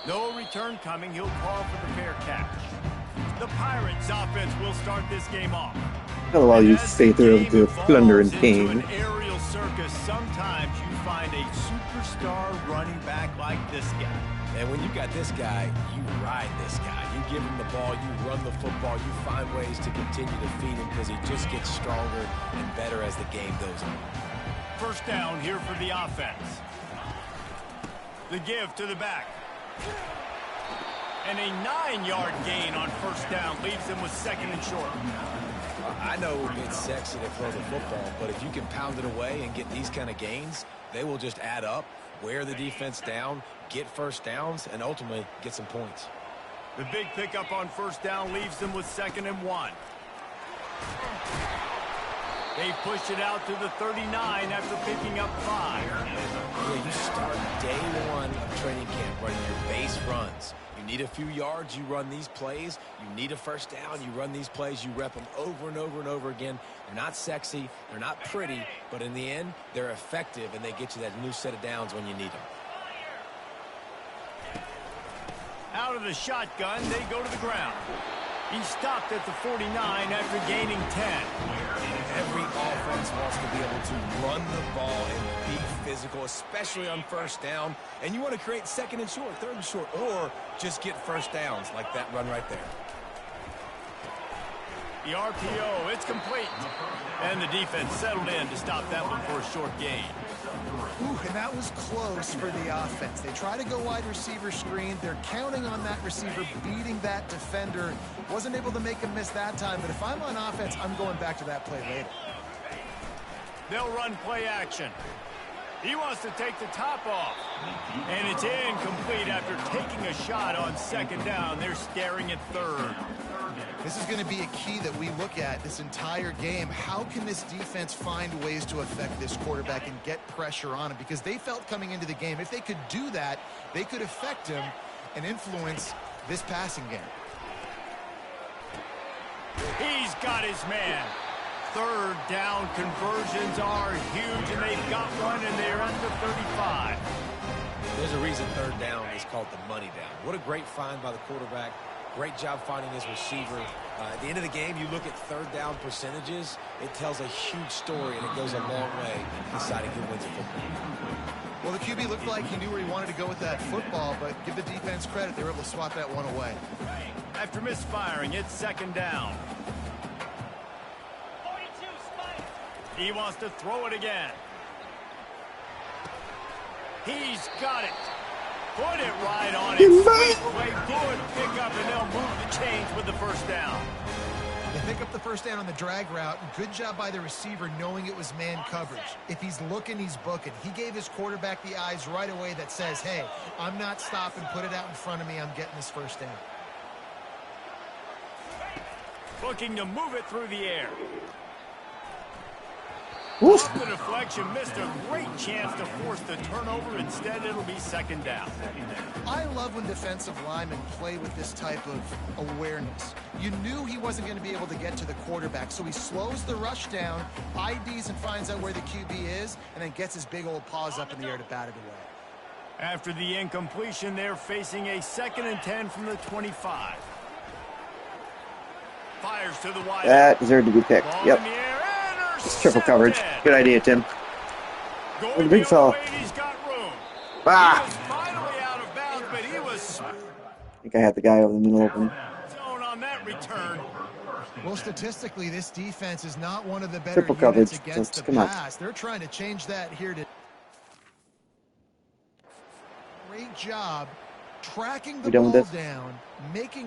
No return coming. He'll call for the fair catch. The Pirates offense will start this game off. While you stay through the plunder and pain. An aerial circus, sometimes you find a superstar running back like this guy. And when you got this guy, you ride this guy. You give him the ball, you run the football, you find ways to continue to feed him because he just gets stronger and better as the game goes on. First down here for the offense. The give to the back. And a 9-yard gain on first down leaves them with second and short. I know it's sexy to throw the football, but if you can pound it away and get these kind of gains, they will just add up, wear the defense down, get first downs, and ultimately get some points. The big pickup on first down leaves them with 2nd and 1. They push it out to the 39 after picking up 5. Yeah, you start day one of training camp running your base runs. You need a few yards, you run these plays. You need a first down, you run these plays. You rep them over and over and over again. They're not sexy, they're not pretty, but in the end, they're effective, and they get you that new set of downs when you need them. Out of the shotgun, they go to the ground. He stopped at the 49 after gaining 10. Every offense wants to be able to run the ball and be physical, especially on first down. And you want to create 2nd and short, 3rd and short, or just get first downs like that run right there. The RPO, it's complete. And the defense settled in to stop that one for a short gain. Ooh, and that was close for the offense. They try to go wide receiver screen. They're counting on that receiver beating that defender. Wasn't able to make him miss that time, but if I'm on offense, I'm going back to that play later. They'll run play action. He wants to take the top off. And it's incomplete after taking a shot on 2nd down. They're staring at 3rd. This is going to be a key that we look at this entire game. How can this defense find ways to affect this quarterback and get pressure on him? Because they felt coming into the game, if they could do that, they could affect him and influence this passing game. He's got his man. 3rd down conversions are huge, and they've got one, and they're at the 35. There's a reason 3rd down is called the money down. What a great find by the quarterback. Great job finding his receiver. At the end of the game, you look at 3rd down percentages. It tells a huge story, and it goes a long way in deciding who wins a football. Well, the QB looked like he knew where he wanted to go with that football, but give the defense credit. They were able to swat that one away. After misfiring, it's 2nd down. He wants to throw it again. He's got it. Put it right on it. Sweep away. Good pickup, and they'll move the chains with the first down. They pick up the first down on the drag route. Good job by the receiver knowing it was man coverage. If he's looking, he's booking. He gave his quarterback the eyes right away that says, hey, I'm not stopping. Put it out in front of me. I'm getting this first down. Looking to move it through the air. Oof. Off the deflection, missed a great chance to force the turnover. Instead, it'll be 2nd down. I love when defensive linemen play with this type of awareness. You knew he wasn't going to be able to get to the quarterback, so he slows the rush down, IDs and finds out where the QB is, and then gets his big old paws up in the air to bat it away. After the incompletion, they're facing a 2nd and 10 from the 25. Fires to the wide. That deserved to be picked. Yep. It's triple coverage. Good idea, Tim. With a big fella. Ah! Finally out of bounds, but he was I think I had the guy over the middle open. zone on that return. Well, statistically, this defense is not one of the better Triple units coverage. against Just the come on. pass. They're trying to change that here today. Great job tracking the We done with ball this? down, making...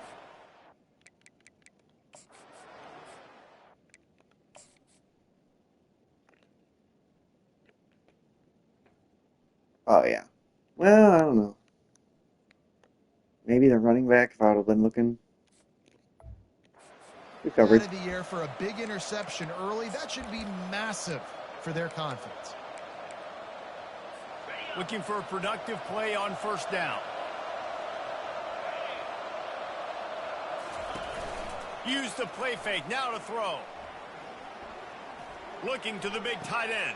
Oh, yeah. Well, I don't know. Maybe the running back, if I would have been looking. Good coverage. Out of the air for a big interception early. That should be massive for their confidence. Looking for a productive play on first down. Use the play fake. Now to throw. Looking to the big tight end.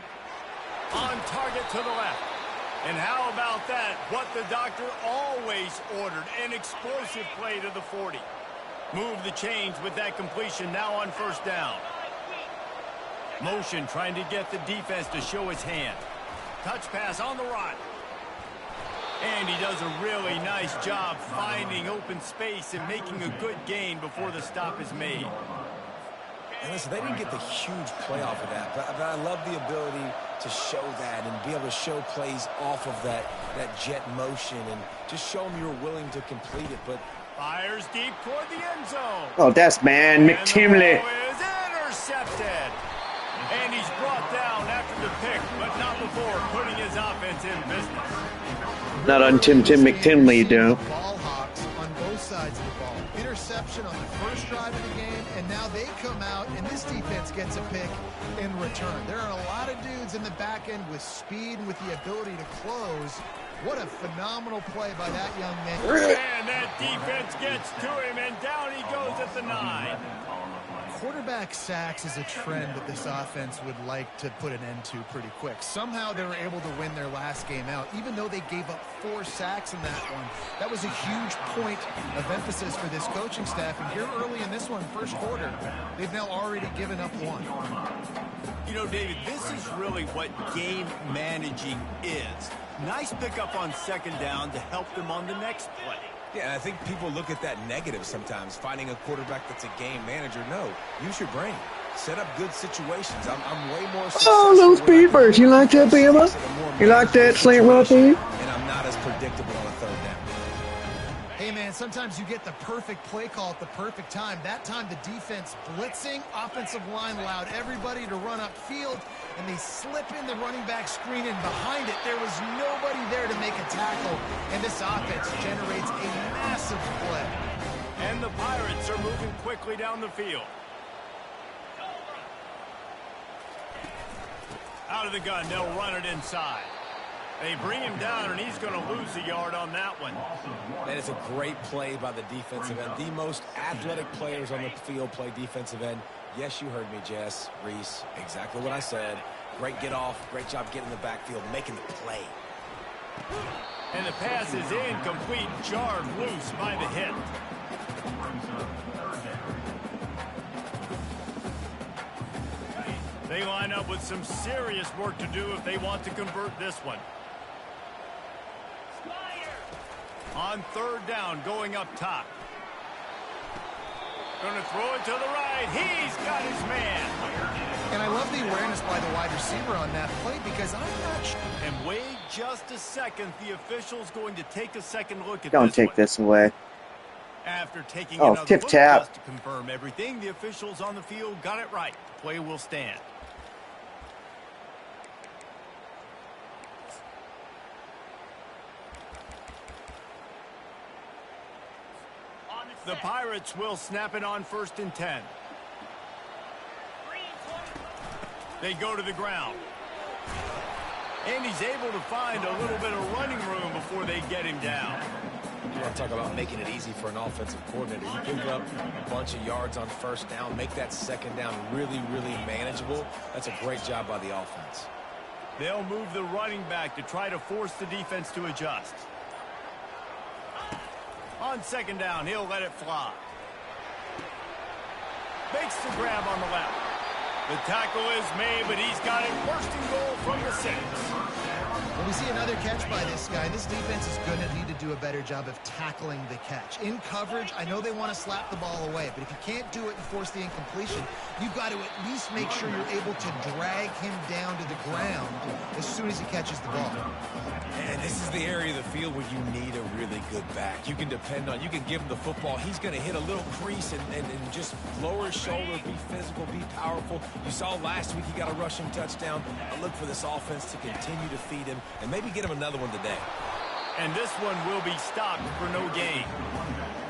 On target to the left. And how about that? What the doctor always ordered, an explosive play to the 40. Move the chains with that completion now on first down. Motion trying to get the defense to show his hand. Touch pass on the run. And he does a really nice job finding open space and making a good gain before the stop is made. And listen, they didn't get the huge play off of that, but I love the ability to show that and be able to show plays off of that jet motion and just show them you're willing to complete it. But fires deep toward the end zone. Oh, that's man, McTimley. And the ball is intercepted. And he's brought down after the pick, but not before putting his offense in business. Not on Tim McTimley, you do. Ball hawks on both sides of the ball. Interception on the first drive of the game, and now they come out, and this defense gets a pick in return. There are a lot of dudes in the back end with speed and with the ability to close. What a phenomenal play by that young man. And that defense gets to him, and down he goes at the 9. Quarterback sacks is a trend that this offense would like to put an end to pretty quick. Somehow they were able to win their last game out, even though they gave up 4 sacks in that one. That was a huge point of emphasis for this coaching staff. And here early in this one, first quarter, they've now already given up 1. You know, David, this is really what game managing is. Nice pickup on second down to help them on the next play. yeah, I think people look at that negative sometimes, finding a quarterback that's a game manager. No, use your brain. Set up good situations. I'm way more successful. Oh, those beepers. You like that, Bama? You like that slant right there? And I'm not as predictable on a third down. Hey, man, sometimes you get the perfect play call at the perfect time. That time the defense blitzing, offensive line allowed everybody to run upfield, and they slip in the running back screen, and behind it there was nobody there to make a tackle, and this offense generates a massive play. And the Pirates are moving quickly down the field. Out of the gun, they'll run it inside. They bring him down, and he's going to lose a yard on that one. That is a great play by the defensive end. The most athletic players on the field play defensive end. Yes, you heard me, Jess, Reese. Exactly what I said. Great get off. Great job getting in the backfield, making the play. And the pass is incomplete, jarred loose by the hit. They line up with some serious work to do if they want to convert this one. On third down, going up top. Going to throw it to the right. He's got his man. And I love the awareness by the wide receiver on that play because I'm not sure. And wait just a second. The official's going to take a second look at Don't this take one. this away. After taking Oh, another tip look tap. just to confirm everything, the officials on the field got it right. Play will stand. The Pirates will snap it on 1st and 10. They go to the ground. And he's able to find a little bit of running room before they get him down. You want to talk about making it easy for an offensive coordinator. You give up a bunch of yards on first down, make that second down really, really manageable. That's a great job by the offense. They'll move the running back to try to force the defense to adjust. On second down, he'll let it fly. Makes the grab on the left. The tackle is made, but he's got it first and goal from the 6. When we see another catch by this guy, this defense is going to need to do a better job of tackling the catch. In coverage, I know they want to slap the ball away, but if you can't do it and force the incompletion, you've got to at least make sure you're able to drag him down to the ground as soon as he catches the ball. And this is the area of the field where you need a really good back. You can depend on, you can give him the football. He's going to hit a little crease and just lower his shoulder, be physical, be powerful. You saw last week he got a rushing touchdown. I look for this offense to continue to feed him and maybe get him another one today. And this one will be stopped for no gain.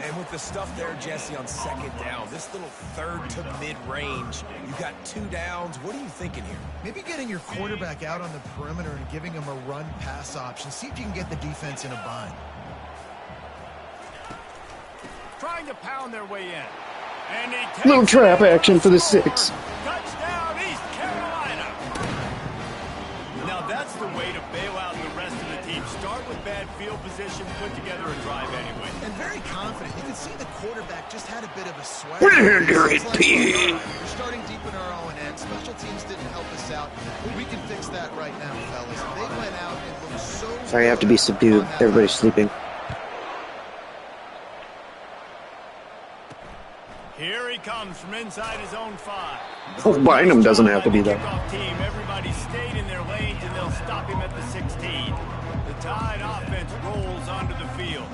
And with the stuff there, Jesse, on second down, this little third to mid-range, you got 2 downs. What are you thinking here? Maybe getting your quarterback out on the perimeter and giving him a run-pass option. See if you can get the defense in a bind. Trying to pound their way in. And he takes Little trap it. action for the 6. Touchdown, East Carolina. Now that's the way to bail out the rest of the teams start with bad field position, put together a drive anyway. And very confident. You can see the quarterback just had a bit of a sweat. We're starting deep in our own end. Special teams didn't help us out. We can fix that right now, fellas. They went out and looked so... Sorry, I have to be subdued. Everybody's sleeping. Here he comes from inside his own 5. Oh, Bynum doesn't have to be there. Team, everybody stayed in their lanes, and they'll stop him at the 16. The Tide offense rolls onto the field.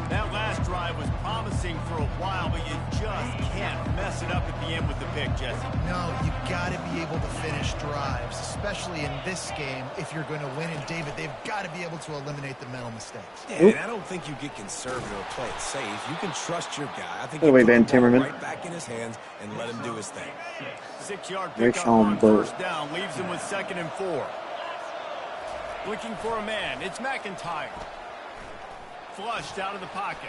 That last drive was promising for a while, but you just can't mess it up at the end with the pick, Jesse. No, you got to be able to finish drives, especially in this game. If you're going to win, and David, they've got to be able to eliminate the mental mistakes. Yeah, and I don't think you get conservative or play it safe. You can trust your guy. I think you away, put Van the ball Timmerman. right back in his hands and let him do his thing. 6-yard Very pickup calm on boat. first down, leaves him with 2nd and 4. Looking for a man. It's McIntyre. Flushed out of the pocket.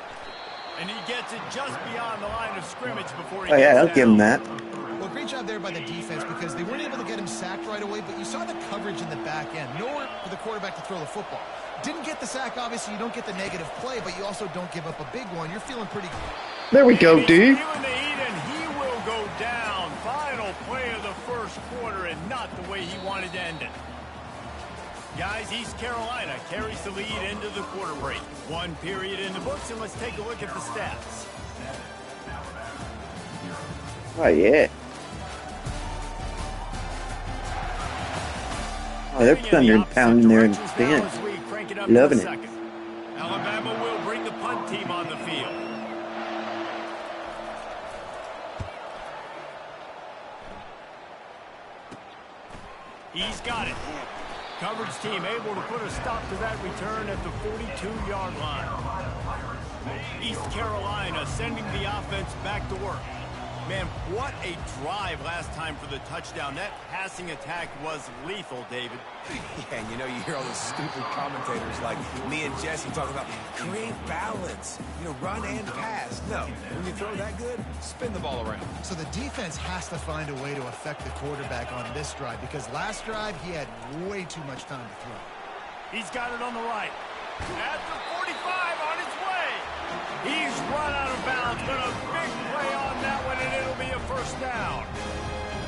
And he gets it just beyond the line of scrimmage before he Oh, yeah, gets I'll down. give him that. Well, great job there by the defense because they weren't able to get him sacked right away, but you saw the coverage in the back end. Nowhere for the quarterback to throw the football. Didn't get the sack, obviously. You don't get the negative play, but you also don't give up a big one. You're feeling pretty good. There we go, He's dude. feeling the heat, and he will go down. Final play of the first quarter, and not the way he wanted to end it. Guys, East Carolina carries the lead into the quarter break. 1 period in the books, and let's take a look at the stats. Oh, yeah. Oh, they're thundering, pounding there and stand. Loving it. Alabama will bring the punt team on the field. He's got it. Coverage team able to put a stop to that return at the 42-yard line. East Carolina sending the offense back to work. Man, what a drive last time for the touchdown. That passing attack was lethal, David. Yeah, and you know, you hear all those stupid commentators like me and Jesse talking about create balance, you know, run and pass. No, when you throw that good, spin the ball around. So the defense has to find a way to affect the quarterback on this drive because last drive he had way too much time to throw. He's got it on the right. At the 45 on his way. He's run out of bounds, but a big play on that one, and it'll be a first down.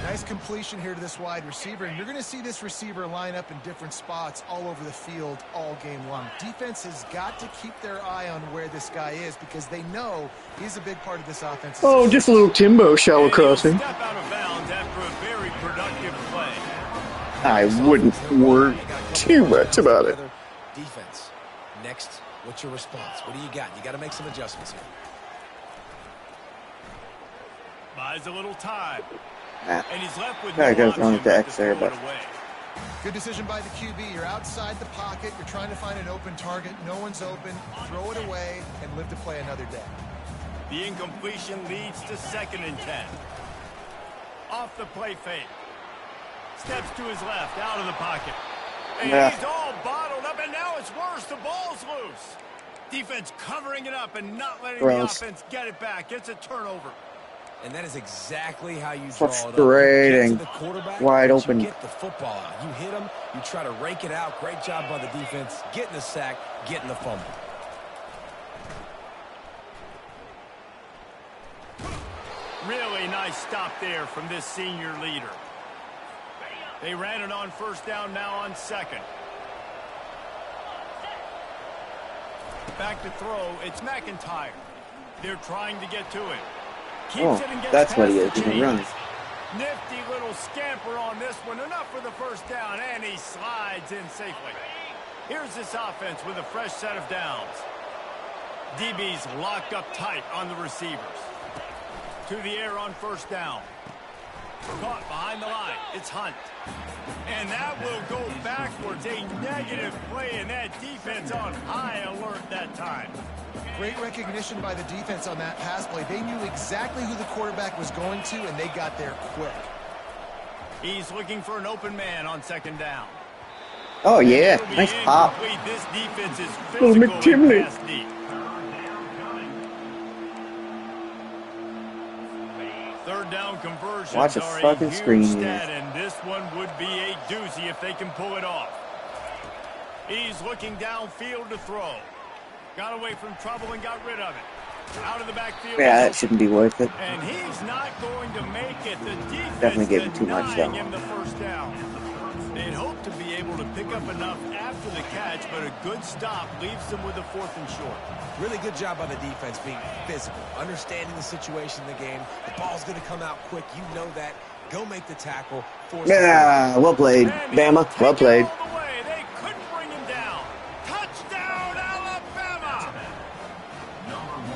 Nice completion here to this wide receiver, and you're going to see this receiver line up in different spots all over the field all game long. Defense has got to keep their eye on where this guy is because they know he's a big part of this offense. Oh, just a little Timbo shallow crossing. Step out of bounds after a very productive play. I wouldn't worry too much about it. Defense. Next, what's your response? What do you got? You got to make some adjustments here. Buys a little time. Nah. And he's left with I no goes wrong option with the but X to there, throw but it away. Good decision by the QB. You're outside the pocket. You're trying to find an open target. No one's open. Throw it away and live to play another day. The incompletion leads to 2nd and 10. Off the play fake. Steps to his left, out of the pocket. And he's all bottled up, and now it's worse. The ball's loose. Defense covering it up and not letting the offense get it back. It's a turnover. And that is exactly how you draw it up. Frustrating. The quarterback, Wide open. You get the football out. You hit him. You try to rake it out. Great job by the defense. Getting the sack, getting the fumble. Really nice stop there from this senior leader. They ran it on first down, now on 2nd. Back to throw. It's McIntyre. They're trying to get to it. Keeps it and gets that's what he past is. the He can run. chains. Nifty little scamper on this one. Enough for the first down, and he slides in safely. Here's this offense with a fresh set of downs. DB's locked up tight on the receivers. To the air on first down. Caught behind the line. It's Hunt. And that will go backwards. A negative play, and that defense on high alert that time. Great recognition by the defense on that pass play. They knew exactly who the quarterback was going to, and they got there quick. He's looking for an open man on 2nd down. Oh, yeah. Nice pop. This defense is Little physical McKinley. and pass deep. 3rd down conversions Watch a are fucking a huge screen, stat, and this one would be a doozy if they can pull it off. He's looking downfield to throw. Got away from trouble and got rid of it. Out of the backfield. Yeah, that shouldn't be worth it. And he's not going to make it. The defense Definitely gave him too much, though. him the first down. They'd hope to be able to pick up enough after the catch, but a good stop leaves them with a 4th and short. Really good job by the defense being physical, understanding the situation in the game. The ball's going to come out quick. You know that. Go make the tackle. Yeah, well played, Bama. Well played. All the way. They couldn't bring him down. Touchdown, Alabama!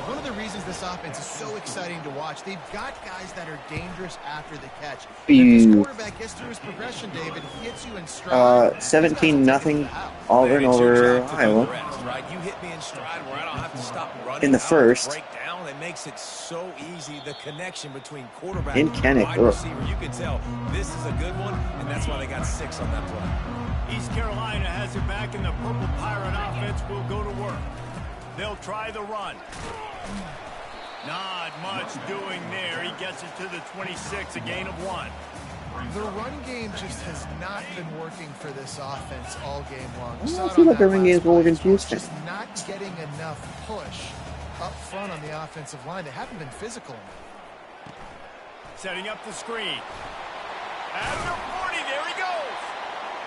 One of the reasons this offense is so exciting to watch, they've got guys that are dangerous after the catch. If this quarterback gets through his progression, David, he hits you in stride. 17-0 Auburn over Iowa. Right? You hit me in stride where I don't have to stop running. In the first. Break down. It makes it so easy. The connection between quarterback and wide receiver. You can tell this is a good one, and that's why they got 6 on that play. East Carolina has it back, and the Purple Pirate offense will go to work. They'll try the run. Not much doing there. He gets it to the 26, a gain of 1. The run game just has not been working for this offense all game long. I feel like the run game is more confused. Just not getting enough push up front on the offensive line. They haven't been physical enough. Setting up the screen. After 40, there he goes.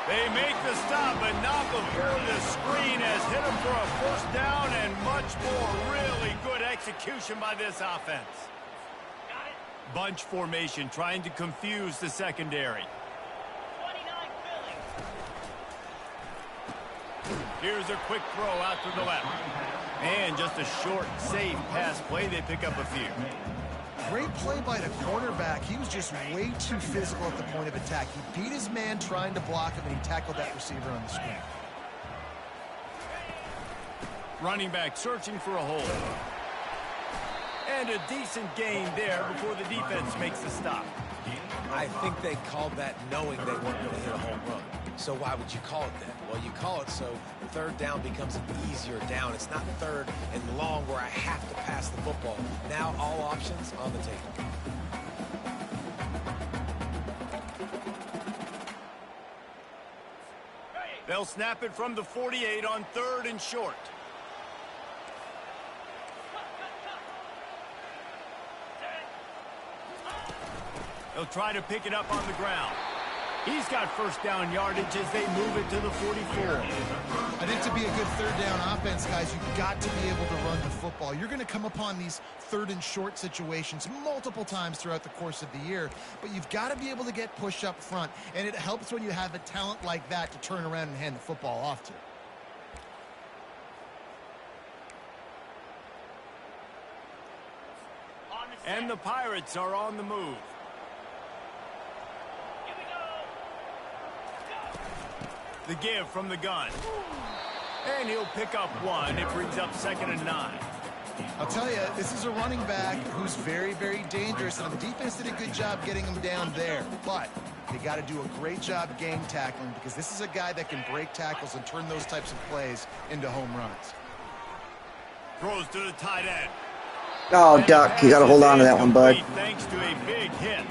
They make the stop, but not before the screen has hit him for a 1st down and much more. Really good execution by this offense. Bunch formation, trying to confuse the secondary. Here's a quick throw out to the left. And just a short, safe pass play. They pick up a few. Great play by the cornerback. He was just way too physical at the point of attack. He beat his man trying to block him, and he tackled that receiver on the screen. Running back searching for a hole. And a decent gain there before the defense makes the stop. I think they called that knowing they weren't going to hit a home run. So why would you call it that? Well, you call it so 3rd down becomes an easier down. It's not 3rd and long where I have to pass the football. Now all options on the table. They'll snap it from the 48 on 3rd and short. They'll try to pick it up on the ground. He's got 1st down yardage as they move it to the 44. I think to be a good 3rd down offense, guys, you've got to be able to run the football. You're going to come upon these 3rd and short situations multiple times throughout the course of the year, but you've got to be able to get push up front, and it helps when you have a talent like that to turn around and hand the football off to. And the Pirates are on the move. The give from the gun. And he'll pick up 1. It brings up 2nd and 9. I'll tell you, this is a running back who's very, very dangerous, and the defense did a good job getting him down there. But they got to do a great job game tackling, because this is a guy that can break tackles and turn those types of plays into home runs. Throws to the tight end. Oh, Duck, you got to hold on to that one, bud. Thanks to a big hit.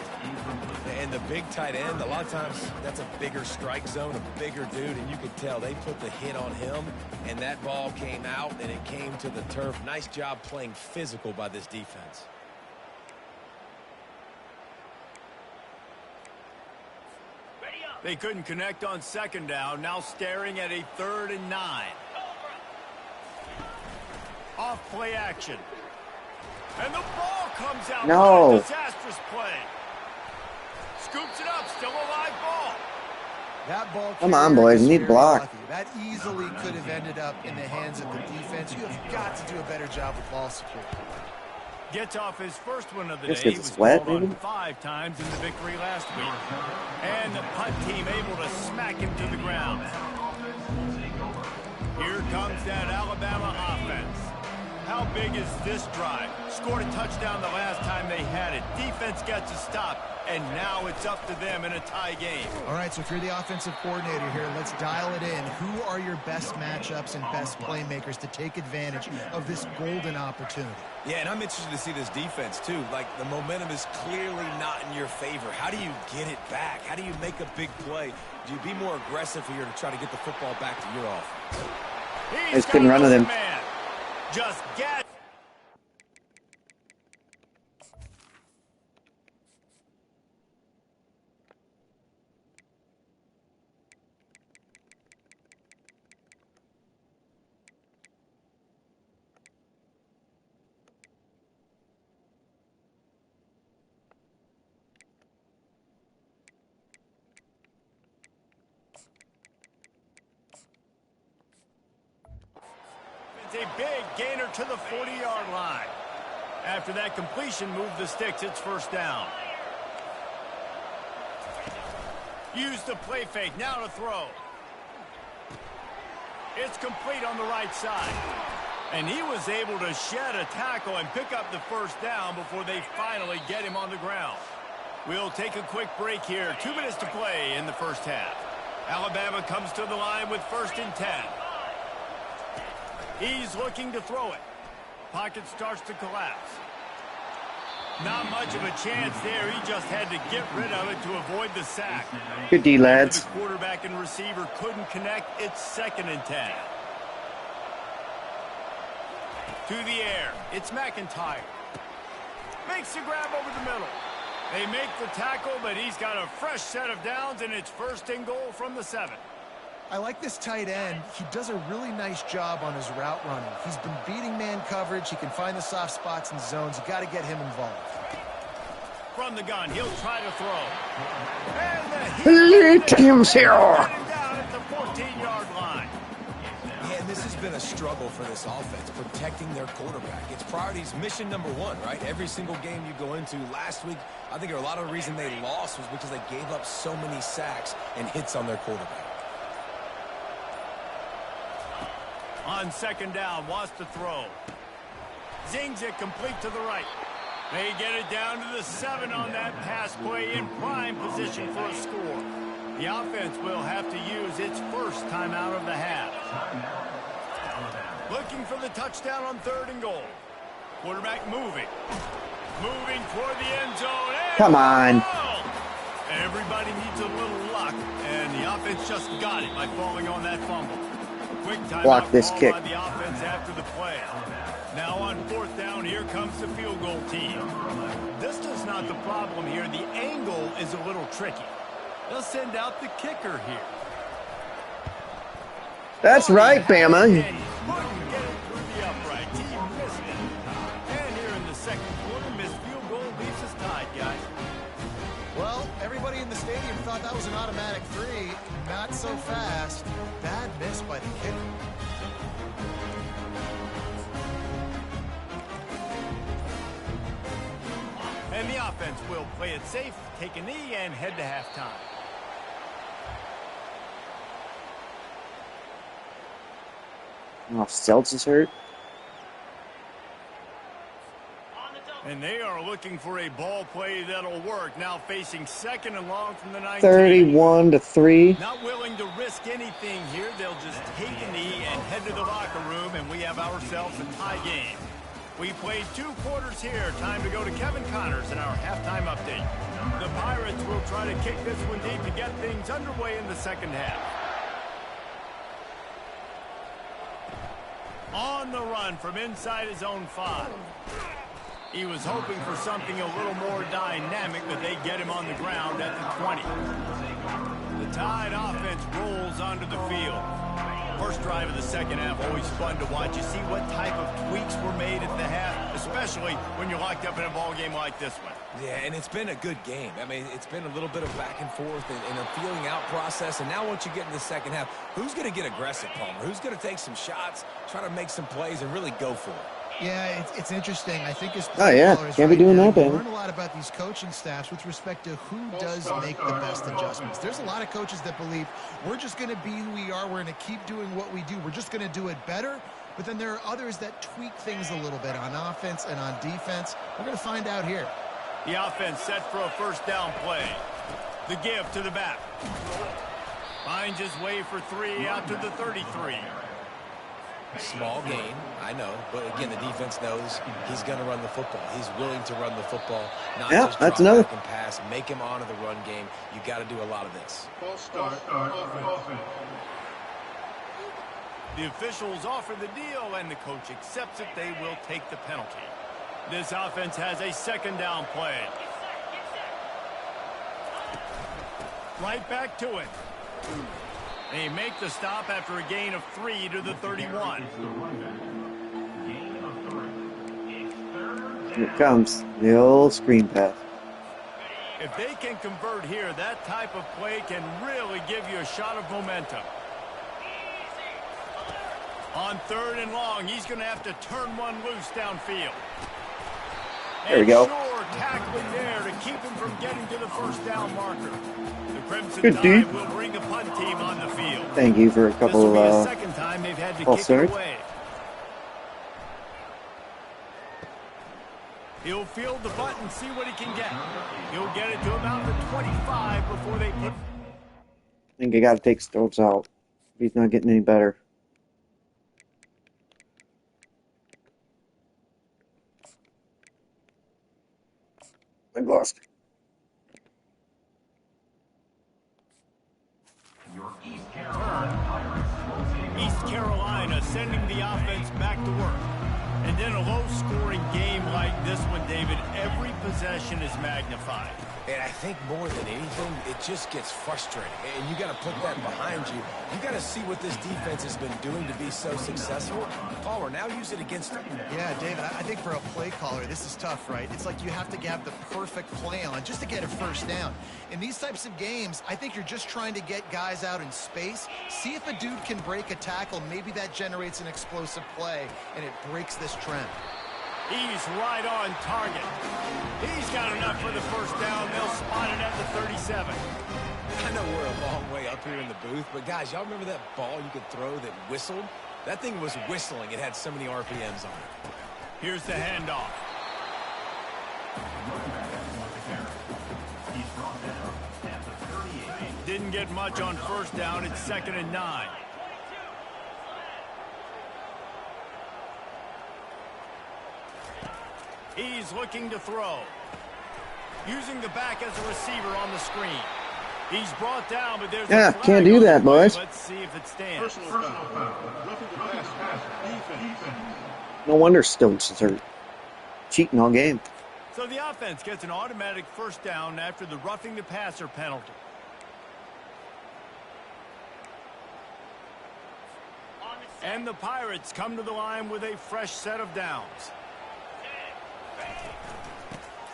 And the big tight end, a lot of times that's a bigger strike zone, a bigger dude, and you could tell they put the hit on him, and that ball came out, and it came to the turf. Nice job playing physical by this defense. They couldn't connect on 2nd down, now staring at a 3rd and 9. Off play action. And the ball comes out. No. Disastrous play. Scoops it up, still a live ball. That ball. Come on, boys, you need block. Lucky. That easily could have ended up in the hands of the defense. You have got to do a better job with ball security. Gets off his first one of the This day. gets He was sweat, called on maybe? 5 times in the victory last week. And the punt team able to smack him to the ground. Here comes that Alabama offense. how big is this drive? Scored a touchdown the last time they had it. Defense gets a stop, and now it's up to them in a tie game. All right, so if you're the offensive coordinator here, let's dial it in. Who are your best matchups and best playmakers to take advantage of this golden opportunity? Yeah, and I'm interested to see this defense, too. Like, the momentum is clearly not in your favor. How do you get it back? How do you make a big play? Do you be more aggressive here to try to get the football back to your offense? I just couldn't run with him. Man. Just get. A big gainer to the 40-yard line. After that completion, move the sticks. It's first down. Use the play fake. Now to throw. It's complete on the right side. And he was able to shed a tackle and pick up the first down before they finally get him on the ground. We'll take a quick break here. 2 minutes to play in the first half. Alabama comes to the line with 1st and 10. He's looking to throw it. Pocket starts to collapse. Not much of a chance there. He just had to get rid of it to avoid the sack. Good D, lads. The quarterback and receiver couldn't connect. It's 2nd and 10. To the air. It's McIntyre. Makes the grab over the middle. They make the tackle, but he's got a fresh set of downs, and it's 1st and goal from the 7. I like this tight end. He does a really nice job on his route running. He's been beating man coverage. He can find the soft spots and zones. You got to get him involved. From the gun, he'll try to throw. And Let him here. Down at the 14-yard line. Yeah, and this has been a struggle for this offense, protecting their quarterback. It's priorities, mission number 1, right? Every single game you go into. Last week, I think a lot of the reason they lost was because they gave up so many sacks and hits on their quarterback. On 2nd down, wants to throw. Zings it complete to the right. They get it down to the 7 on that pass play in prime position for a score. The offense will have to use its first timeout of the half. Looking for the touchdown on 3rd and goal. Quarterback moving. Moving toward the end zone. Come on. Everybody needs a little luck, and the offense just got it by falling on that fumble. Quick timeout Block this call kick. by the offense after the play. Now on 4th down, here comes the field goal team. Distance not the problem here. The angle is a little tricky. They'll send out the kicker here. That's right, Bama. And he couldn't get it through the uprights. He missed it. And here in the 2nd quarter, missed field goal leaves us tied, guys. Well, everybody in the stadium thought that was an automatic 3. Not so fast. Bad miss by the kicker. And the offense will play it safe, take a knee, and head to halftime. Oh, Stelz is hurt. And they are looking for a ball play that'll work. Now facing 2nd and long from the 19. 31-3. Not willing to risk anything here. They'll just take a knee and head to the locker room, and we have ourselves a tie game. We played 2 quarters here. Time to go to Kevin Connors in our halftime update. The Pirates will try to kick this one deep to get things underway in the 2nd half. On the run from inside his own 5. He was hoping for something a little more dynamic, but they get him on the ground at the 20. The Tide offense rolls onto the field. First drive of the 2nd half, always fun to watch. You see what type of tweaks were made at the half, especially when you're locked up in a ball game like this one. Yeah, and it's been a good game. I mean, it's been a little bit of back and forth and a feeling out process. And now once you get in the 2nd half, who's going to get aggressive, Palmer? Who's going to take some shots, try to make some plays, and really go for it? Yeah, it's interesting. I think as Can't be doing that, we Ben. learn a lot about these coaching staffs with respect to who does make the best adjustments. There's a lot of coaches that believe we're just going to be who we are. We're going to keep doing what we do. We're just going to do it better. But then there are others that tweak things a little bit on offense and on defense. We're going to find out here. The offense set for a first down play. The give to the back. Finds his way for 3 out to the 33. Small gain, I know, but again, the defense knows he's going to run the football. He's willing to run the football, not just drop back and pass, make him honor the run game. You got to do a lot of this. The officials offer the deal, and the coach accepts it. They will take the penalty. This offense has a second down play. Right back to it. They make the stop after a gain of 3 to the 31. Here it comes. The old screen pass. If they can convert here, that type of play can really give you a shot of momentum. On 3rd and long, he's going to have to turn one loose downfield. There we go. Sure, tackling there to keep him from getting to the first down marker. The Crimson Good Tide will bring the punt team on the field. Thank you for a couple of second time they've had to kick it away. He'll field the butt and see what he can get. He'll get it to about the 25 before they put. I think I got to take Stokes out. He's not getting any better. I lost. East Carolina sending the offense back to work. And in a low-scoring game like this one, David, every possession is magnified. And I think more than anything, it just gets frustrating. And you got to put that behind you. You got to see what this defense has been doing to be so successful. Palmer, now use it against them. Yeah, David, I think for a play caller, this is tough, right? It's like you have to have the perfect play on just to get a first down. In these types of games, I think you're just trying to get guys out in space. See if a dude can break a tackle. Maybe that generates an explosive play, and it breaks this trend. He's right on target. He's got enough for the first down. They'll spot it at the 37. I know we're a long way up here in the booth, but guys, y'all remember that ball you could throw that whistled? That thing was whistling. It had so many RPMs on it. Here's the handoff. Didn't get much on first down. It's 2nd and 9. He's looking to throw. Using the back as a receiver on the screen. He's brought down, but there's a can't do that, boys. Let's see if it stands. No wonder Stokes are cheating all game. So the offense gets an automatic first down after the roughing the passer penalty. And the Pirates come to the line with a fresh set of downs.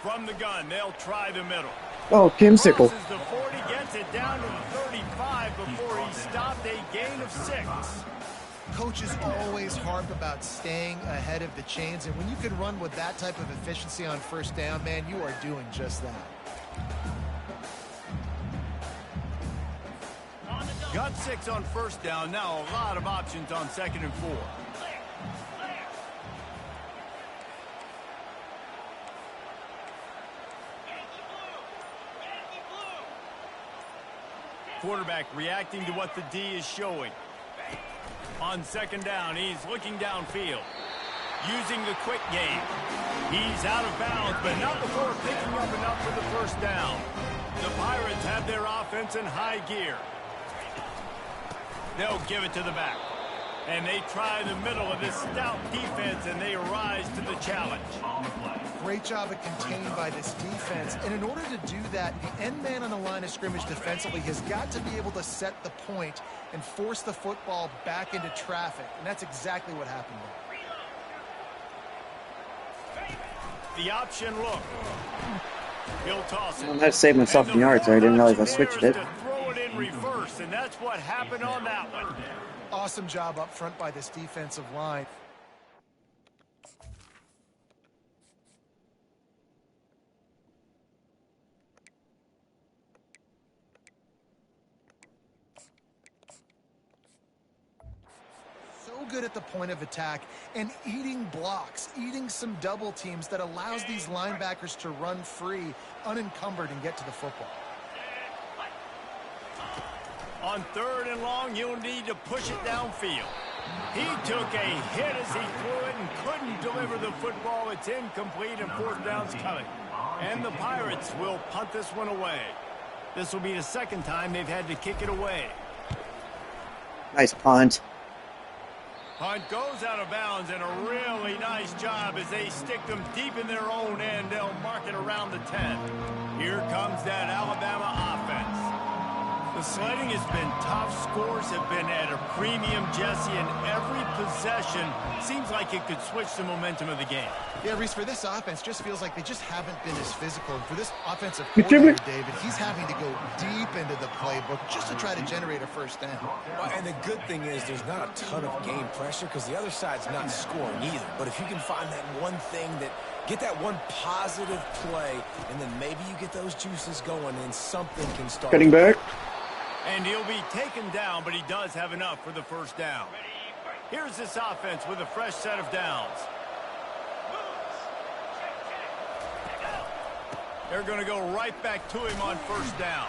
From the gun, they'll try the middle. Oh, Kimsicle. The 40 gets it down to the 35 before he stopped a gain of 6. Coaches always harp about staying ahead of the chains, and when you can run with that type of efficiency on first down, man, you are doing just that. Got 6 on first down. Now a lot of options on 2nd and 4. Quarterback reacting to what the D is showing. On 2nd down, he's looking downfield. Using the quick game. He's out of bounds, but not before picking up enough for the first down. The Pirates have their offense in high gear. They'll give it to the back. And they try the middle of this stout defense, and they rise to the challenge. Great job of containing by this defense. And in order to do that, the end man on the line of scrimmage defensively has got to be able to set the point and force the football back into traffic. And that's exactly what happened there. The option look. He'll toss it. I had to save myself in yards there. I didn't realize I switched it. To throw it in reverse, and that's what happened on that one. Awesome job up front by this defensive line. So good at the point of attack and eating blocks, eating some double teams that allows these linebackers to run free, unencumbered, and get to the football. On 3rd and long, you'll need to push it downfield. He took a hit as he threw it and couldn't deliver the football. It's incomplete, and 4th down's coming. And the Pirates will punt this one away. This will be the 2nd time they've had to kick it away. Nice punt. Punt goes out of bounds, and a really nice job as they stick them deep in their own end. They'll mark it around the 10. Here comes that Alabama offense. The sledding has been tough. Scores have been at a premium, Jesse, and every possession seems like it could switch the momentum of the game. Yeah, Reese, for this offense, just feels like they just haven't been as physical. And for this offensive coordinator, David, he's having to go deep into the playbook just to try to generate a 1st down. Well, and the good thing is there's not a ton of game pressure because the other side's not scoring either. But if you can find that one thing that get that one positive play, and then maybe you get those juices going and something can start. Cutting back. And he'll be taken down, but he does have enough for the 1st down. Here's this offense with a fresh set of downs. They're going to go right back to him on 1st down.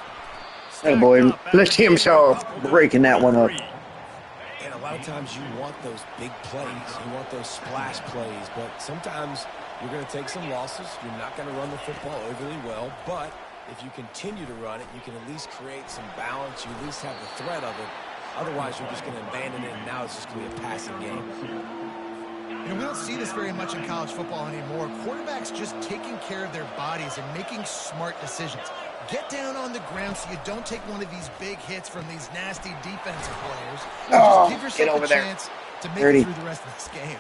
That boy, let him show breaking that one up. And a lot of times you want those big plays. You want those splash plays. But sometimes you're going to take some losses. You're not going to run the football overly well. But if you continue to run it, you can at least create some balance. You at least have the threat of it. Otherwise, you're just going to abandon it, and now it's just going to be a passing game. You know, we don't see this very much in college football anymore. Quarterbacks just taking care of their bodies and making smart decisions. Get down on the ground so you don't take one of these big hits from these nasty defensive players. Oh, just give yourself a chance to make it through the rest of this game.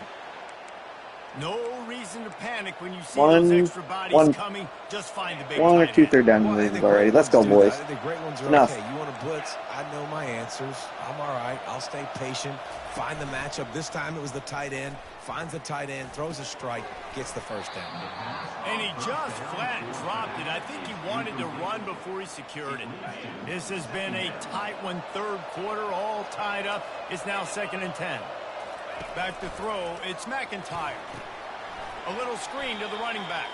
No reason to panic when you see those extra bodies coming. Just find the big 1 or 2 3rd down already. Let's go, boys. The great ones are Enough. okay. You want to blitz? I know my answers. I'm all right. I'll stay patient. Find the matchup. This time it was the tight end. Finds the tight end, throws a strike, gets the 1st down. And he just flat dropped it. I think he wanted to run before he secured it. This has been a tight one, 3rd quarter, all tied up. It's now 2nd and 10. Back to throw, it's McIntyre. A little screen to the running back.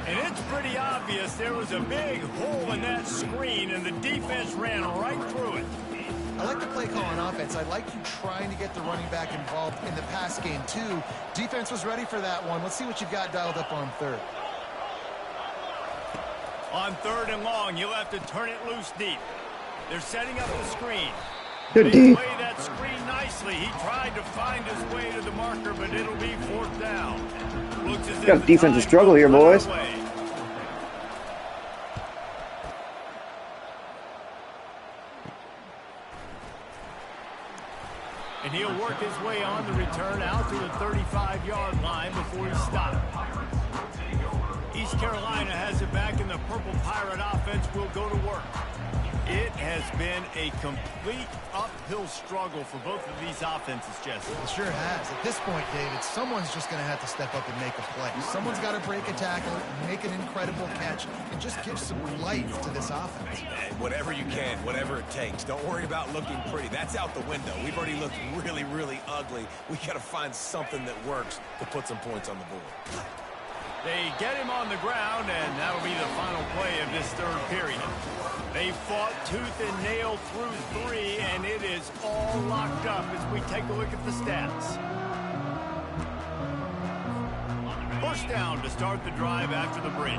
And it's pretty obvious there was a big hole in that screen, and the defense ran right through it. I like the play call on offense. I like you trying to get the running back involved in the pass game, too. Defense was ready for that one. Let's see what you've got dialed up on 3rd. On 3rd and long, you'll have to turn it loose deep. They're setting up the screen. Good They deep. play that screen nicely. He tried to find his way to the marker, but it'll be 4th down. Looks as if Got a defensive struggle here, boys. And he'll work his way on the return out to the 35-yard line before he's stopped. East Carolina has it back, and the Purple Pirate offense will go to work. It has been a complete uphill struggle for both of these offenses, Jesse. It sure has. At this point, David, someone's just going to have to step up and make a play. Someone's got to break a tackle, make an incredible catch, and just give some life to this offense. Hey, whatever you can, whatever it takes. Don't worry about looking pretty. That's out the window. We've already looked really, really ugly. We got to find something that works to put some points on the board. They get him on the ground, and that'll be the final play of this 3rd period. They fought tooth and nail through 3, and it is all locked up as we take a look at the stats. 1st down to start the drive after the break.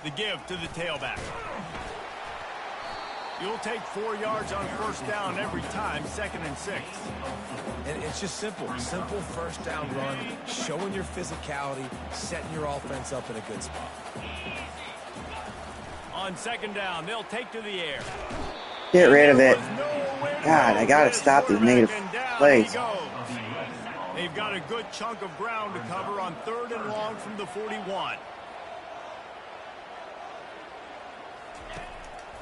The give to the tailback. You'll take 4 yards on 1st down every time, 2nd and 6. And it's just simple. Simple 1st down run, showing your physicality, setting your offense up in a good spot. On 2nd down, they'll take to the air. Get rid of it. God, I got to stop these negative plays. They've got a good chunk of ground to cover on 3rd and long from the 41.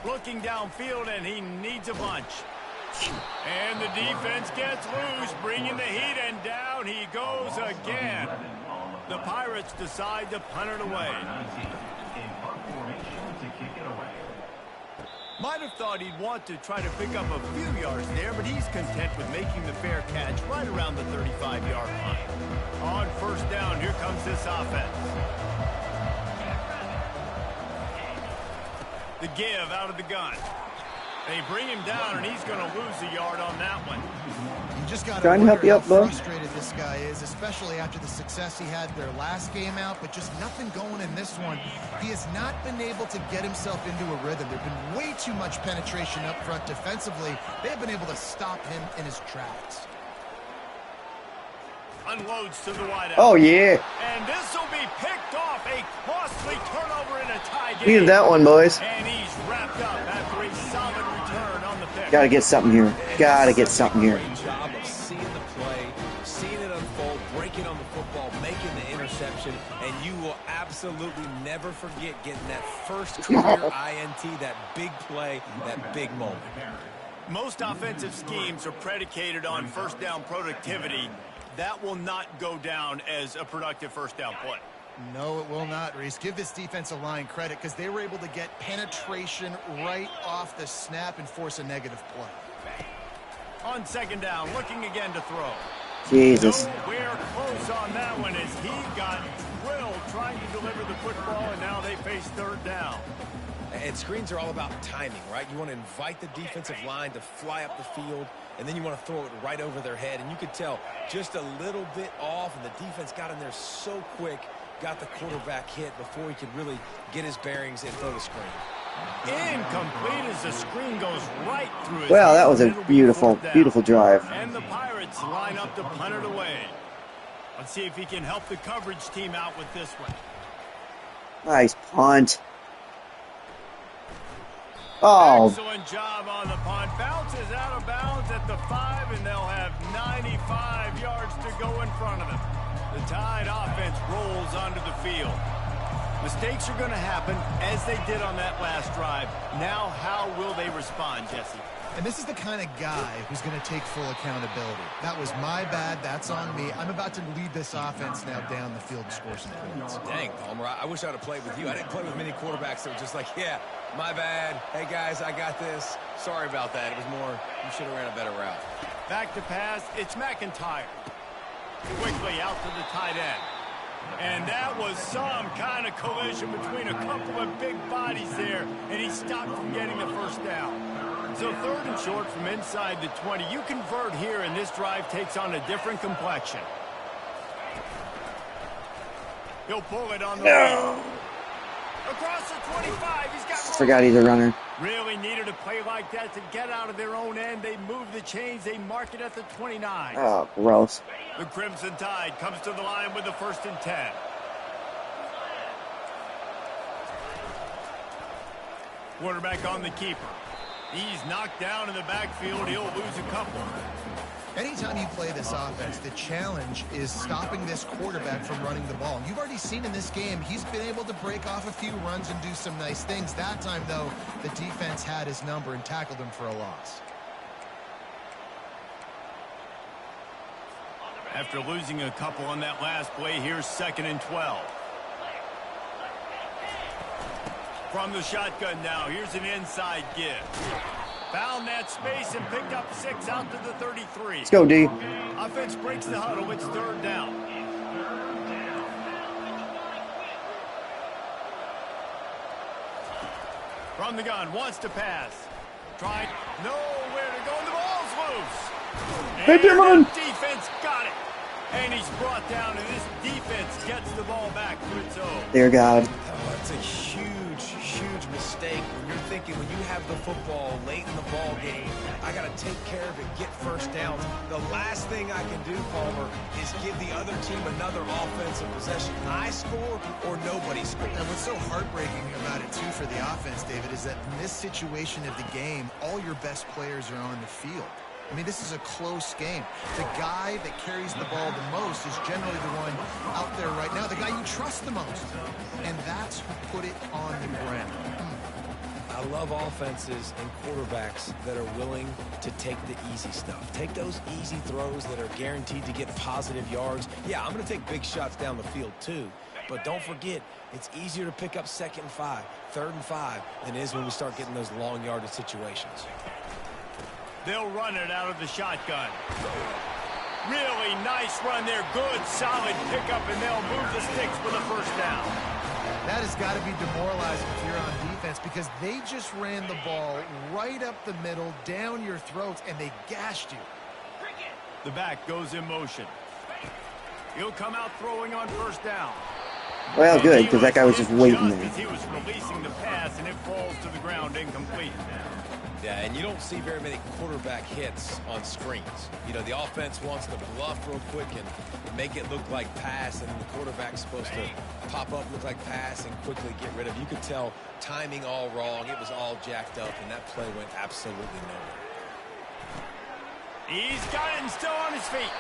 Looking downfield, and he needs a bunch. And the defense gets loose, bringing the heat, and down he goes again. The Pirates decide to punt it away. Might have thought he'd want to try to pick up a few yards there, but he's content with making the fair catch right around the 35-yard line. On first down, here comes this offense. The give out of the gun. They bring him down, and he's going to lose a yard on that one. You just got to trying to help you how up, bud. frustrated this guy is, especially after the success he had their last game out, but just nothing going in this one. He has not been able to get himself into a rhythm. There's been way too much penetration up front defensively. They've been able to stop him in his tracks. Unloads to the wideout. Oh, yeah. And this will be picked off. A costly turnover in a tie game. Needed that one, boys. And he's wrapped up after a solid return on the pick. Got to get something here. Got to get something here. Great job of seeing the play, seeing it unfold, breaking on the football, making the interception, and you will absolutely never forget getting that first career INT, that big play, that big moment. Most offensive schemes are predicated on first down productivity. That will not go down as a productive first down play. No, it will not, Reese. Give this defensive line credit because they were able to get penetration right off the snap and force a negative play. On second down, looking again to throw. Jesus. Nowhere close on that one as he got drilled trying to deliver the football, and now they face third down. And screens are all about timing, right? You want to invite the defensive line to fly up the field, and then you want to throw it right over their head. And you could tell just a little bit off, and the defense got in there so quick, got the quarterback hit before he could really get his bearings and throw the screen. Incomplete as the screen goes right through his Well, that hand. was a It'll be beautiful, fourth down. beautiful drive. And the Pirates line up to punt it away. Let's see if he can help the coverage team out with this one. Nice punt. Oh, Excellent job on the punt. Bounces out of bounds at the 5, and they'll have 95 yards to go in front of them. The Tide offense rolls onto the field. Mistakes are going to happen, as they did on that last drive. Now, how will they respond, Jesse? And this is the kind of guy who's going to take full accountability. That was my bad. That's on me. I'm about to lead this offense now down the field and score some points. Dang, Palmer, I wish I would have played with you. I didn't play with many quarterbacks that were just like, yeah, my bad. Hey, guys, I got this. Sorry about that. It was more, you should have ran a better route. Back to pass. It's McIntyre. Quickly out to the tight end. And that was some kind of collision between a couple of big bodies there, and he stopped from getting the first down. So third and short from inside the 20. You convert here, and this drive takes on a different complexion. He'll pull it on the right. Across the 25, he's got... forgot he's a runner. Really needed a play like that to get out of their own end. They move the chains. They mark it at the 29. Oh, gross. The Crimson Tide comes to the line with the 1st and 10. Quarterback on the keeper. He's knocked down in the backfield. He'll lose a couple. Anytime you play this offense, the challenge is stopping this quarterback from running the ball. You've already seen in this game, he's been able to break off a few runs and do some nice things. That time, though, the defense had his number and tackled him for a loss. After losing a couple on that last play, here's 2nd and 12. From the shotgun now, here's an inside give. Found that space and picked up 6 out to the 33. Let's go, D. Offense breaks the huddle. It's 3rd down. From the gun, wants to pass. Tried, nowhere to go, and the ball's loose. Hey, Timmerman. Defense got it. And he's brought down, and this defense gets the ball back to its own. Dear God. Oh, that's a huge, huge mistake when you're thinking when you have the football late in the ball game, I got to take care of it, get first downs. The last thing I can do, Palmer, is give the other team another offensive possession. I score or nobody scores. And what's so heartbreaking about it, too, for the offense, David, is that in this situation of the game, all your best players are on the field. I mean, this is a close game. The guy that carries the ball the most is generally the one out there right now, the guy you trust the most. And that's who put it on the ground. I I love offenses and quarterbacks that are willing to take the easy stuff. Take those easy throws that are guaranteed to get positive yards. Yeah, I'm going to take big shots down the field too. But don't forget, it's easier to pick up 2nd and 5, 3rd and 5 than it is when we start getting those long yardage situations. They'll run it out of the shotgun. Really nice run there. Good, solid pickup, and they'll move the sticks for the first down. That has got to be demoralizing if you're on defense because they just ran the ball right up the middle, down your throats, and they gashed you. The back goes in motion. He'll come out throwing on 1st down. Well, good, because that guy was just waiting there. He was releasing the pass, and it falls to the ground incomplete. Yeah, and you don't see very many quarterback hits on screens. You know, the offense wants to bluff real quick and make it look like pass, and the quarterback's supposed to pop up, look like pass, and quickly get rid of. You could tell timing all wrong. It was all jacked up, and that play went absolutely nowhere. He's got it and still on his feet.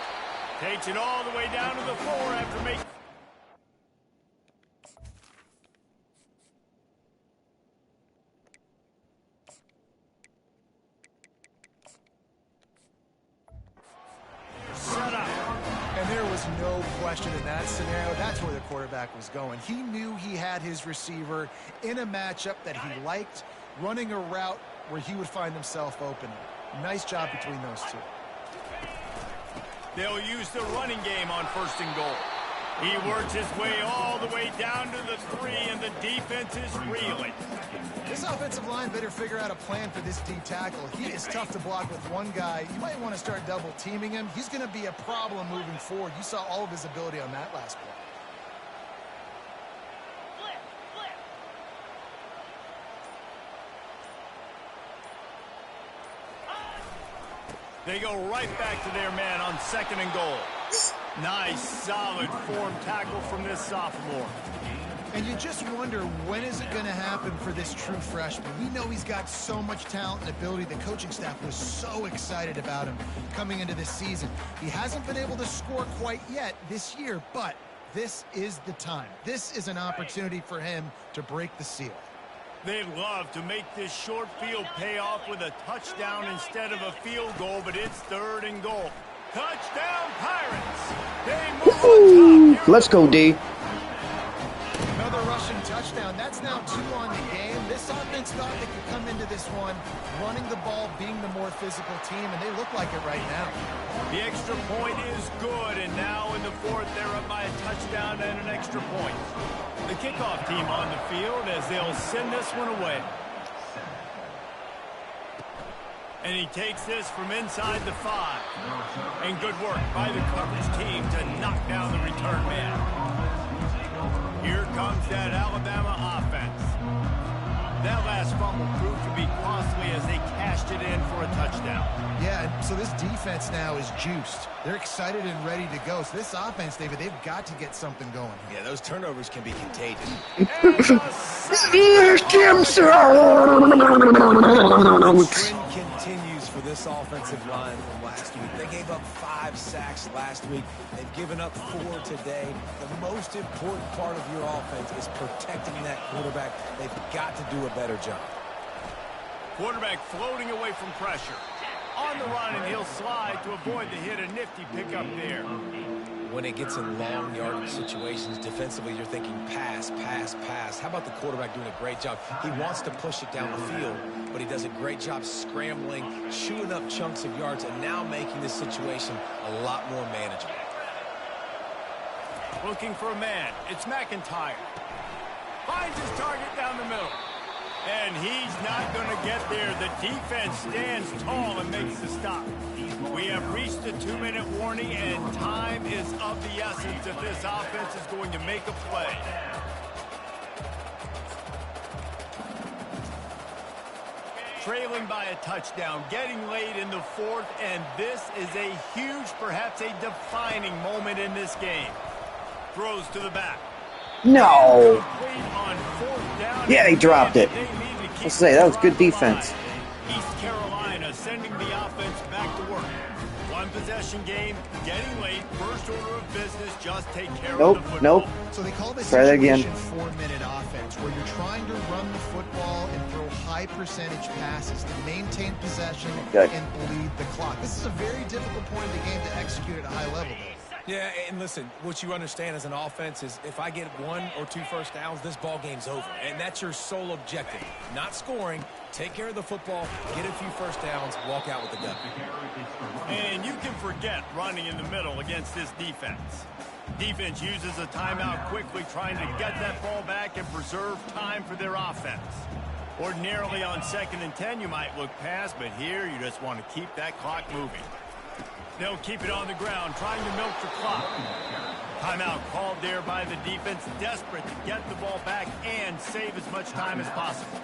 Takes it all the way down to the floor after making... And there was no question in that scenario. That's where the quarterback was going. He knew he had his receiver in a matchup that he liked, running a route where he would find himself open. Nice job between those two. They'll use the running game on 1st and goal. He works his way all the way down to the 3, and the defense is reeling. This offensive line better figure out a plan for this D tackle. He is tough to block with one guy. You might want to start double teaming him. He's going to be a problem moving forward. You saw all of his ability on that last play. They go right back to their man on 2nd and goal. Nice, solid form tackle from this sophomore. And you just wonder, when is it going to happen for this true freshman? We know he's got so much talent and ability. The coaching staff was so excited about him coming into this season. He hasn't been able to score quite yet this year, but this is the time. This is an opportunity for him to break the seal. They'd love to make this short field pay off with a touchdown instead of a field goal, but it's 3rd and goal. Touchdown, Pirates! They move on top. Let's go, D. Another rushing touchdown. That's now 2 on the game. This offense thought they could come into this one running the ball, being the more physical team, and they look like it right now. The extra point is good, and now in the 4th, they're up by a touchdown and an extra point. The kickoff team on the field as they'll send this one away. And he takes this from inside the 5. And good work by the coverage team to knock down the return man. Here comes that Alabama offense. That last fumble proved to be costly as they cashed it in for a touchdown. Yeah, so this defense now is juiced. They're excited and ready to go. So this offense, David, they've got to get something going. Yeah, those turnovers can be contagious. Trend continues for this offensive line from last week. They gave up 5 sacks last week. They've given up 4 today. The most important part of your offense is protecting that quarterback. They've got to do a better job. Quarterback floating away from pressure. On the run, and he'll slide to avoid the hit. A nifty pickup there. When it gets in long yardage situations defensively, you're thinking pass, pass, pass. How about the quarterback doing a great job? He wants to push it down the field, but he does a great job scrambling, chewing up chunks of yards, and now making this situation a lot more manageable. Looking for a man. It's McIntyre. Finds his target down the middle. And he's not going to get there. The defense stands tall and makes the stop. We have reached the 2-minute warning, and time is of the essence if this offense is going to make a play. Trailing by a touchdown, getting late in the 4th, and this is a huge, perhaps a defining moment in this game. Throws to the back. No. Yeah, he dropped it. I'll say, that was good defense. East Carolina sending the offense back to work. One possession game, getting late, first order of business, just take care of the football. Nope. So they call this Try that again. 4-minute offense, where you're trying to run the football and throw high percentage passes to maintain possession Good. and bleed the clock. This is a very difficult point of the game to execute at a high level, though. Yeah, and listen, what you understand as an offense is if I get 1 or 2 first downs, this ball game's over. And that's your sole objective. Not scoring, take care of the football, get a few first downs, walk out with the W. And you can forget running in the middle against this defense. Defense uses a timeout quickly, trying to get that ball back and preserve time for their offense. Ordinarily on 2nd and 10, you might look past, but here you just want to keep that clock moving. They'll keep it on the ground, trying to milk the clock. Timeout called there by the defense, desperate to get the ball back and save as much time as possible.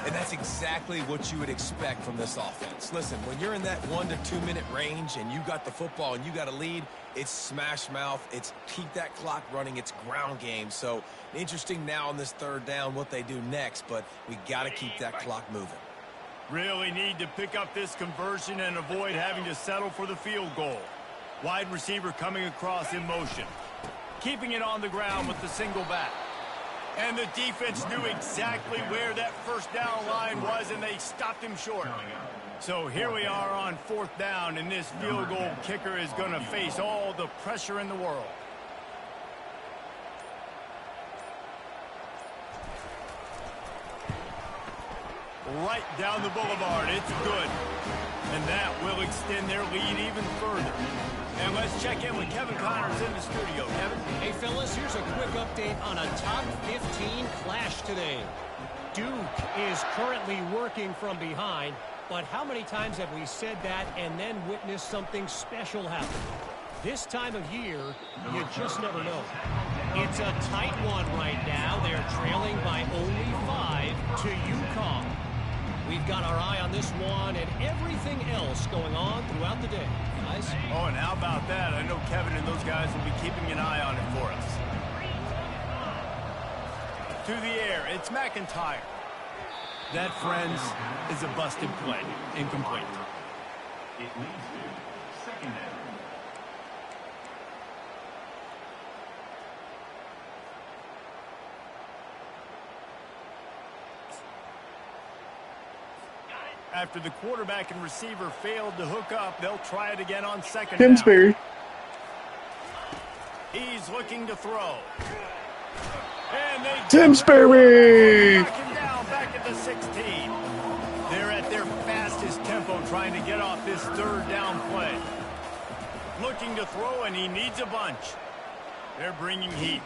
And that's exactly what you would expect from this offense. Listen, when you're in that 1 to 2 minute range and you got the football and you got a lead, it's smash mouth, it's keep that clock running, it's ground game. So interesting now on this 3rd down what they do next, but we got to keep that clock moving. Really need to pick up this conversion and avoid having to settle for the field goal. Wide receiver coming across in motion. Keeping it on the ground with the single back. And the defense knew exactly where that first down line was, and they stopped him short. So here we are on 4th down, and this field goal kicker is going to face all the pressure in the world. Right down the boulevard. It's good. And that will extend their lead even further. And let's check in with Kevin Connors in the studio. Kevin? Hey, fellas, here's a quick update on a top 15 clash today. Duke is currently working from behind, but how many times have we said that and then witnessed something special happen? This time of year, you just never know. It's a tight one right now. They're trailing by only 5 to UConn. We've got our eye on this one and everything else going on throughout the day, guys. Oh, and how about that? I know Kevin and those guys will be keeping an eye on it for us. To the air, it's McIntyre. That, friends, is a busted play. Incomplete. It leads to 2nd down. After the quarterback and receiver failed to hook up, they'll try it again on 2nd down. Kingsbury. He's looking to throw. And they Kingsbury. down back at the 16. They're at their fastest tempo trying to get off this 3rd down play. Looking to throw, and he needs a bunch. They're bringing heat.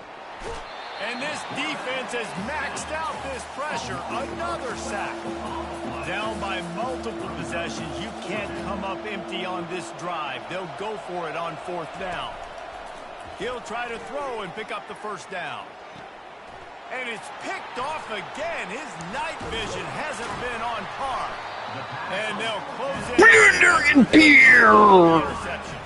And this defense has maxed out this pressure. Another sack. Down by multiple possessions. You can't come up empty on this drive. They'll go for it on 4th down. He'll try to throw and pick up the 1st down. And it's picked off again. His night vision hasn't been on par. And they'll close it. Blunder and Beer. Interception.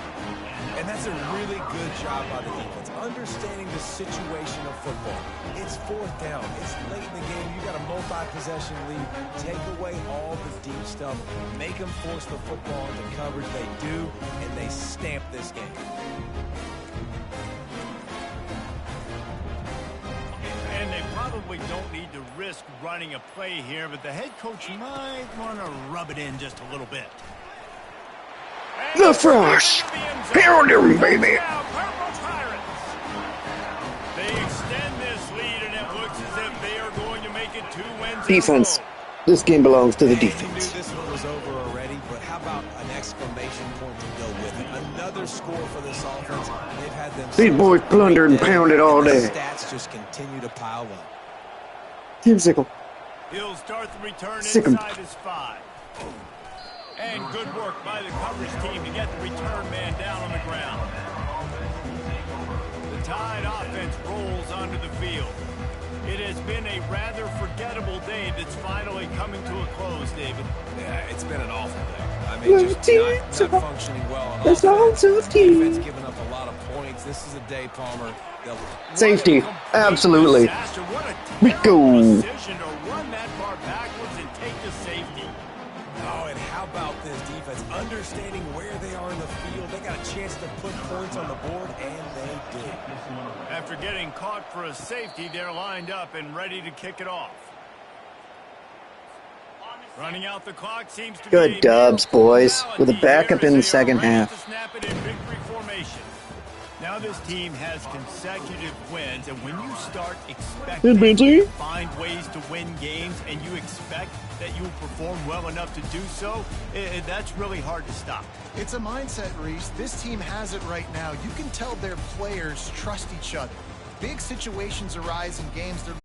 And that's a really good job by the defense, understanding the situation of football. It's 4th down. It's late in the game. You got a multi-possession lead. Take away all the deep stuff. Make them force the football into coverage. They do, and they stamp this game. And they probably don't need to risk running a play here, but the head coach might want to rub it in just a little bit. And The Frost. Pound him, baby. They extend this lead, and it looks as if they are going to make it 2 wins. Defense. This game belongs to the And you defense. knew this one was over already, but how about an exclamation point to go with it? Another score for this offense. They've had them. These boys plundered and pounded all The day. stats just continue to pile up. Tim Sickle. He'll start the return Sick 'em. inside his 5. And good work by the coverage team to get the return man down on the ground. The Tide offense rolls onto the field. It has been a rather forgettable day that's finally coming to a close, David. Yeah, it's been an awful day. I mean, just not functioning well on The offense. songs of team. Defense giving up a lot of points. This is a day, Palmer. They'll Safety. What a complete Absolutely. disaster. What a Rico. terrible decision to run that far backwards and take the safety. Oh, and how about this defense? Understanding where they are in the field. They got a chance to put points on the board, and they did. After getting caught for a safety, they're lined up and ready to kick it off. Running out the clock seems to Good be dubs, boys. With a backup in the second half. To snap it in victory formation. Now this team has consecutive wins, and when you start expecting to find ways to win games and you expect that you'll perform well enough to do so, that's really hard to stop. It's a mindset, Reese. This team has it right now. You can tell their players trust each other. Big situations arise in games. They're